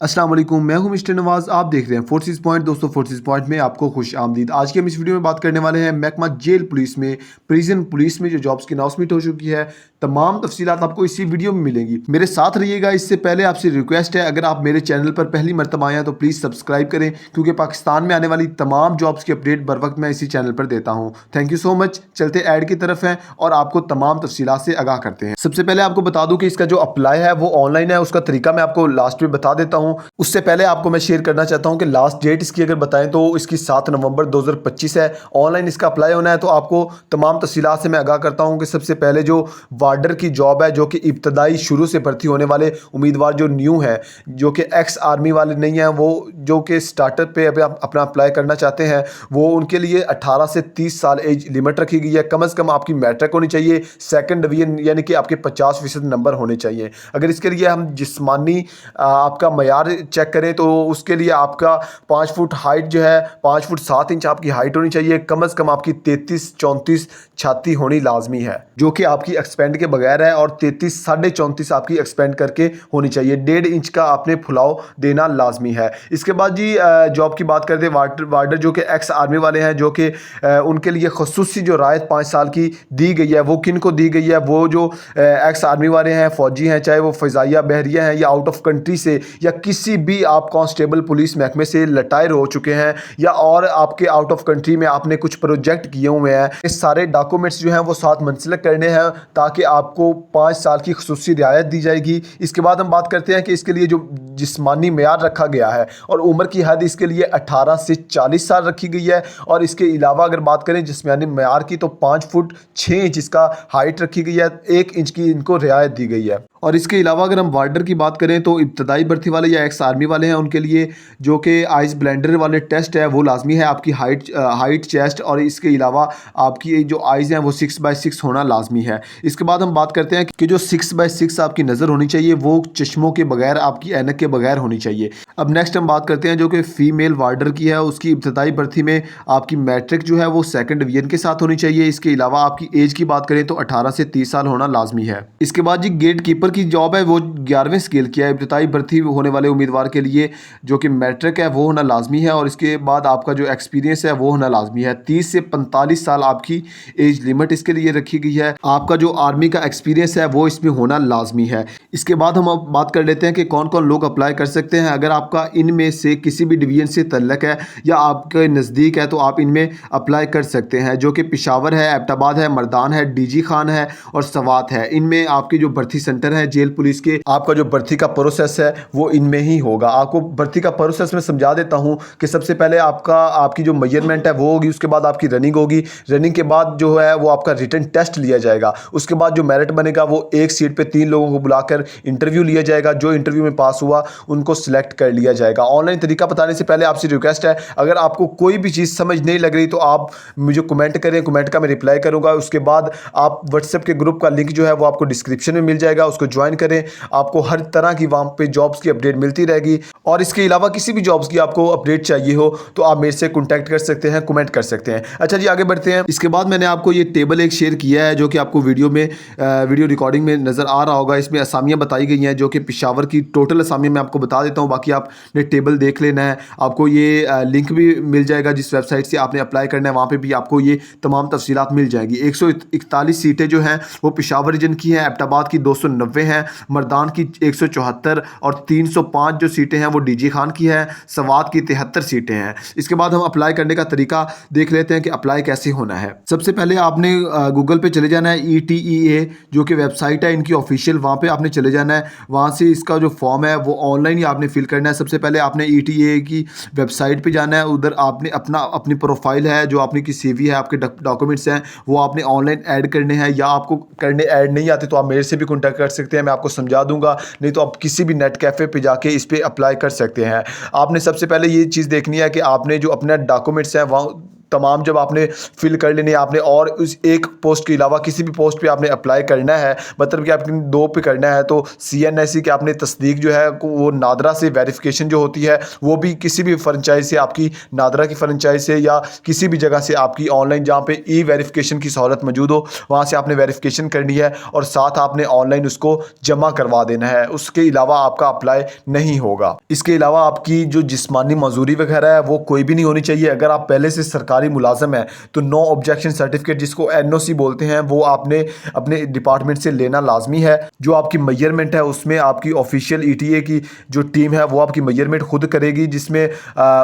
अस्सलाम वालेकुम, मैं हूं मिस्टर नवाज। आप देख रहे हैं फोर्सेस पॉइंट। दोस्तों, फोर्सेस पॉइंट में आपको खुश आमदीद। आज की हम इस वीडियो में बात करने वाले हैं महकमा जेल पुलिस में, प्रिजन पुलिस में जो जॉब्स की अनाउंसमेंट हो चुकी है। तमाम तफसीलात आपको इसी वीडियो में मिलेंगी। मेरे साथ रहिएगा। इससे पहले आपसे रिक्वेस्ट है, अगर आप मेरे चैनल पर पहली मरतबा आए हैं तो प्लीज़ सब्सक्राइब करें, क्योंकि पाकिस्तान में आने वाली तमाम जॉब्स की अपडेट बर वक्त मैं इसी चैनल पर देता हूँ। Thank you so much. चलते ऐड की तरफ हैं और आपको तमाम तफसीलात से आगाह करते हैं। सबसे पहले आपको बता दूं कि इसका जो अप्लाई है वो ऑनलाइन है। उसका तरीका मैं आपको लास्ट में बता देता हूँ। उससे पहले आपको मैं शेयर करना चाहता हूँ कि लास्ट डेट इसकी अगर बताएं तो इसकी 7 नवंबर 2025 है। ऑनलाइन इसका अप्लाई होना है। तो आपको तमाम तफसीलात से मैं आगाह करता हूँ कि सबसे पहले जो वार्डर की जॉब है, जो कि इब्तदाई शुरू से भर्ती होने वाले उम्मीदवार जो न्यू है, जो कि एक्स आर्मी वाले नहीं हैं, वो जो कि स्टार्टअप पे अभी अपना अप्लाई करना चाहते हैं, वो उनके लिए 18 से 30 साल एज लिमिट रखी गई है। कम से कम आपकी मैट्रिक होनी चाहिए, सेकंड डिवीजन यानी कि आपके 50% नंबर होने चाहिए। अगर इसके लिए हम जिस्मानी आपका मयार चेक करें तो उसके लिए आपका 5 फुट हाइट जो है, 5 फुट 7 इंच आपकी हाइट होनी चाहिए। कम से कम आपकी 33-34 छाती होनी लाजमी है, जो कि आपकी एक्सपेंड के बगैर है, और 33 साढ़े 34 आपकी एक्सपेंड करके होनी चाहिए। 1.5 इंच का आपने फुलाव देना लाजमी है। इसके बाद जी जॉब की बात करते हैं। वार्डर जो कि एक्स आर्मी वाले हैं, जो कि उनके लिए खसूसी जो रायत 5 साल की दी गई है, वो किन को दी गई है? वो जो एक्स आर्मी वाले हैं, फौजी हैं, चाहे वो फ़िज़ाइया बहरिया हैं या आउट ऑफ कंट्री से या किसी भी आप कांस्टेबल पुलिस महकमे से रिटायर हो चुके हैं, या और आपके आउट ऑफ कंट्री में आपने कुछ प्रोजेक्ट किए हुए हैं, इस सारे डॉक्यूमेंट्स जो हैं वो साथ मुंसलिक करने हैं, ताकि आपको 5 साल की खसूसी रियायत दी जाएगी। इसके बाद हम बात करते हैं कि इसके लिए जो जिस्मानी मेयार रखा गया है और उम्र की हद इसके लिए 18 से 40 साल रखी गई है। और इसके अलावा अगर बात करें जिस्मानी मेयार की, तो 5 फुट 6 इंच इसका हाइट रखी गई है, 1 इंच की इनको रियायत दी गई है। और इसके अलावा अगर हम वार्डर की बात करें तो इब्तदाई भर्ती वाले या एक्स आर्मी वाले हैं, उनके लिए जो कि आइस ब्लेंडर वाले टेस्ट है वो लाजमी है। आपकी हाइट चेस्ट और इसके अलावा आपकी जो आइज़ हैं वो 6x6 होना लाजमी है। इसके बाद हम बात करते हैं कि जो 6x6 आपकी नज़र होनी चाहिए वो चश्मों के बगैर, आपकी ऐनक के बगैर होनी चाहिए। अब नेक्स्ट हम बात करते हैं जो कि फ़ीमेल वार्डर की है। उसकी इब्तदाई भर्ती में आपकी मैट्रिक जो है वो सेकंड डिवीजन के साथ होनी चाहिए। इसके अलावा आपकी एज की बात करें तो 18 से 30 साल होना लाजमी है। इसके बाद जी गेट कीपर की जॉब है, वो 11वें स्केल की है। इब्तदाई भर्ती होने वाले उम्मीदवार के लिए जो कि मैट्रिक है वो होना लाजमी है, और इसके बाद आपका जो एक्सपीरियंस है वो होना लाजमी है। 30 से 45 साल आपकी एज लिमिट इसके लिए रखी गई है। आपका जो आर्मी का एक्सपीरियंस है वो इसमें होना लाजमी है। इसके बाद हम अब बात कर लेते हैं कि कौन कौन लोग अप्लाई कर सकते हैं। अगर आपका इनमें से किसी भी डिवीजन से तल्लक है या आपके नज़दीक है तो आप इनमें अप्लाई कर सकते हैं, जो कि पेशावर है, एबटाबाद है, मर्दान है, डीजी खान है और सवात है। इनमें आपकी जो भर्ती सेंटर है जेल पुलिस के, आपका जो भर्ती का प्रोसेस है वो इनमें ही होगा। आपको भर्ती का प्रोसेस में समझा देता हूं कि सबसे पहले आपकी जो मेजरमेंट है वो होगी, उसके बाद आपकी रनिंग होगी। रनिंग के बाद जो है वो आपका रिटन टेस्ट लिया जाएगा। उसके बाद जो मेरिट बनेगा वो एक सीट पे 3 लोगों को बुलाकर इंटरव्यू लिया जाएगा। जो इंटरव्यू में पास हुआ उनको सिलेक्ट कर लिया जाएगा। ऑनलाइन तरीका बताने से पहले आपसे रिक्वेस्ट है, अगर आपको कोई भी चीज़ समझ नहीं लग रही तो आप मुझे कमेंट करें, कमेंट का मैं रिप्लाई करूंगा। उसके बाद आप व्हाट्सएप के ग्रुप का लिंक जो है वो आपको डिस्क्रिप्शन में मिल जाएगा, उसको ज्वाइन करें। आपको हर तरह की वहाँ पे जॉब्स की अपडेट मिलती रहेगी। और इसके अलावा किसी भी जॉब्स की आपको अपडेट चाहिए हो तो आप मेरे से कॉन्टैक्ट कर सकते हैं, कमेंट कर सकते हैं। अच्छा जी, आगे बढ़ते हैं। इसके बाद मैंने आपको ये टेबल एक शेयर किया है, जो कि आपको वीडियो रिकॉर्डिंग में नज़र आ रहा होगा। इसमें असामियाँ बताई गई हैं, जो कि पेशावर की टोटल असामियाँ मैं आपको बता देता हूँ, बाकी आपने टेबल देख लेना है। आपको ये लिंक भी मिल जाएगा जिस वेबसाइट से आपने अप्लाई करना है, वहाँ पे भी आपको ये तमाम तफसीलात मिल जाएंगी। 141 सीटें जो हैं वो पेशावर रीजन की हैं, एबटाबाद की 290 हैं, मर्दान की 174 और 305 जो सीटें हैं वो डीजी खान की है, सवात की 73 सीटें हैं। इसके बाद हम अप्लाई करने का तरीका देख लेते हैं कि अप्लाई कैसे होना है। सबसे पहले आपने गूगल पे चले जाना है। ETEA जो कि वेबसाइट है इनकी ऑफिशियल, वहाँ पे आपने चले जाना है। वहाँ से इसका जो फॉर्म है वो ऑनलाइन ही आपने फिल करना है। सबसे पहले आपने ETEA की वेबसाइट पे जाना है। उधर आपने अपनी प्रोफाइल है, जो आपने की CV है, आपके डॉक्यूमेंट्स हैं, वो आपने ऑनलाइन ऐड करने हैं। या आपको करने ऐड नहीं आते तो आप मेरे से भी कॉन्टैक्ट कर सकते हैं, मैं आपको समझा दूंगा। नहीं तो आप किसी भी नेट कैफ़े पे जाके इस पर अप्लाई कर सकते हैं। आपने सबसे पहले ये चीज़ देखनी है कि आपने जो अपने डॉक्यूमेंट्स हैं वहाँ तमाम जब आपने फिल कर लेनी है आपने, और उस एक पोस्ट के अलावा किसी भी पोस्ट पे आपने अप्लाई करना है, मतलब कि आपने 2 पे करना है, तो CNSE की आपने तस्दीक जो है वो नादरा से वेरिफिकेशन जो होती है वो भी किसी भी फ्रेंचाइज से, आपकी नादरा की फ्रेंचाइज से या किसी भी जगह से आपकी ऑनलाइन जहाँ पे ई वेरिफिकेशन की सहूलत मौजूद हो वहाँ से आपने वेरिफिकेशन करनी है और साथ आपने ऑनलाइन उसको जमा करवा देना है। उसके अलावा आपका अप्लाई नहीं होगा। इसके अलावा आपकी जो जिस्मानी मजदूरी वगैरह है वो कोई भी नहीं होनी चाहिए। अगर आप पहले से सरकारी मुलाजम है तो नो ऑब्जेक्शन सर्टिफिकेट जिसको NOC बोलते हैं वो आपने अपने डिपार्टमेंट से लेना लाजमी है। जो आपकी मेजरमेंट है उसमें आपकी ऑफिशियल ETA की जो टीम है वो आपकी मेजरमेंट खुद करेगी, जिसमें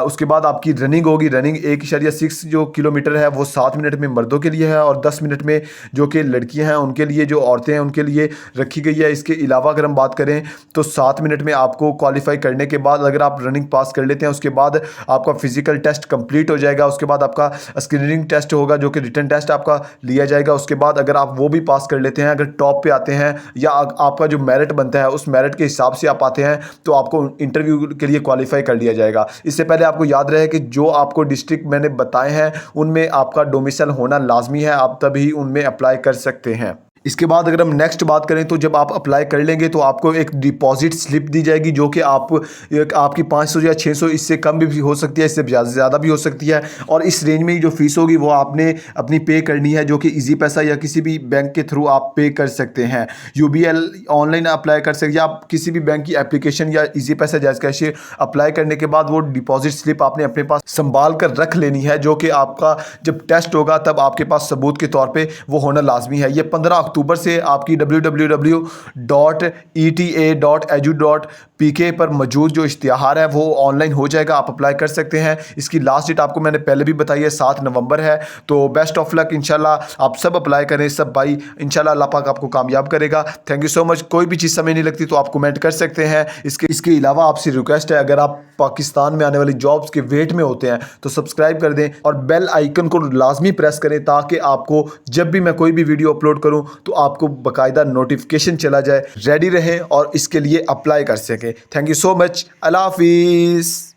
उसके बाद आपकी रनिंग होगी। रनिंग 1.6 जो किलोमीटर है वो 7 मिनट में मर्दों के लिए है और 10 मिनट में जो कि लड़कियां हैं उनके लिए, जो औरतें हैं उनके लिए रखी गई है। इसके अलावा अगर हम बात करें तो 7 मिनट में आपको क्वालिफाई करने के बाद अगर आप रनिंग पास कर लेते हैं उसके बाद आपका फिजिकल टेस्ट कंप्लीट हो जाएगा। उसके बाद आपका स्क्रीनिंग टेस्ट होगा जो कि रिटन टेस्ट आपका लिया जाएगा। उसके बाद अगर आप वो भी पास कर लेते हैं, अगर टॉप पे आते हैं या आपका जो मेरिट बनता है उस मेरिट के हिसाब से आप आते हैं तो आपको इंटरव्यू के लिए क्वालिफाई कर लिया जाएगा। इससे पहले आपको याद रहे कि जो आपको डिस्ट्रिक्ट मैंने बताए हैं उनमें आपका डोमिसाइल होना लाजमी है, आप तभी उनमें अप्लाई कर सकते हैं। इसके बाद अगर हम नेक्स्ट बात करें तो जब आप अप्लाई कर लेंगे तो आपको एक डिपॉजिट स्लिप दी जाएगी जो कि आपकी 500 या 600 इससे कम भी हो सकती है, इससे ज़्यादा भी हो सकती है। और इस रेंज में ही जो फीस होगी वो आपने अपनी पे करनी है, जो कि इजी पैसा या किसी भी बैंक के थ्रू आप पे कर सकते हैं। UBL ऑनलाइन अप्लाई कर सकते हैं या आप किसी भी बैंक की एप्लीकेशन या इजी पैसा जैज़ कैश अप्लाई करने के बाद वो डिपॉजिट स्लिप आपने अपने पास संभाल कर रख लेनी है, जो कि आपका जब टेस्ट होगा तब आपके पास सबूत के तौर पर वो होना लाजमी है। ये 15 अक्टूबर से आपकी www.eta.edu.pk पर मौजूद जो इश्तिहार है वो ऑनलाइन हो जाएगा, आप अप्लाई कर सकते हैं। इसकी लास्ट डेट आपको मैंने पहले भी बताई है 7 नवंबर है। तो बेस्ट ऑफ लक, इंशाल्लाह आप सब अप्लाई करें, सब भाई, इंशाल्लाह अल्लाह पाक आपको कामयाब करेगा। Thank you so much. कोई भी चीज़ समझ नहीं लगती तो आप कमेंट कर सकते हैं। इसके अलावा आपसे रिक्वेस्ट है, अगर आप पाकिस्तान में आने वाली जॉब्स के वेट में होते हैं तो सब्सक्राइब कर दें और बेल आइकन को लाजमी प्रेस करें ताकि आपको जब भी मैं कोई भी वीडियो अपलोड करूं तो आपको बाकायदा नोटिफिकेशन चला जाए, रेडी रहें और इसके लिए अप्लाई कर सकें। Thank you so much. अल्लाह हाफिज़।